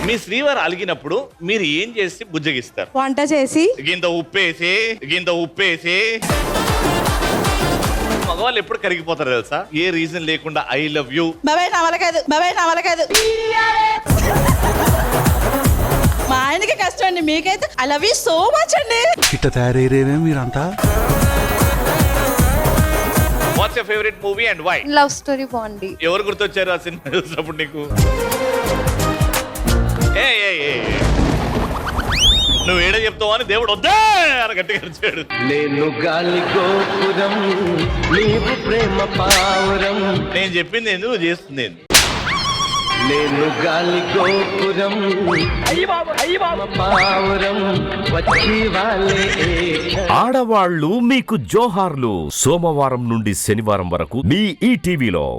మీ శ్రీవారు అలిగినప్పుడు మీరు ఏం చేసి బుజ్జగిస్తారు? వంట చేసి గింత ఉప్పేసి మగవాళ్ళు ఎప్పుడు కరిగిపోతారు తెలుసా? ఏ రీజన్ లేకుండా ఐ లవ్ యూ బాబాయ్ నా వల్ల కాదు మా ఆయనకి కష్టం అండి, మీకైతే I love you so much అండి. ఇట్ట తయారయ్యేవే మీరంతా. What's your favourite movie and why? Love story బాగుంది. ఎవరు గుర్తొచ్చారు ఆ సినిమా చూసినప్పుడు నీకు? నువ్వు ఏడ చెప్తావు అని దేవుడు వద్దా అని గట్టిగా అరిచాడు. నేను గాలి గోపురం నీవు ప్రేమ పావురం. నేను చెప్పింది ఏంది, నువ్వు చేస్తుంది ఏంది? నేను గాలి గోపురం పావురం వచ్చి వాళ్ళే. ఆడవాళ్ళు మీకు జోహార్లు. సోమవారం నుండి శనివారం వరకు మీ ఈటీవీలో.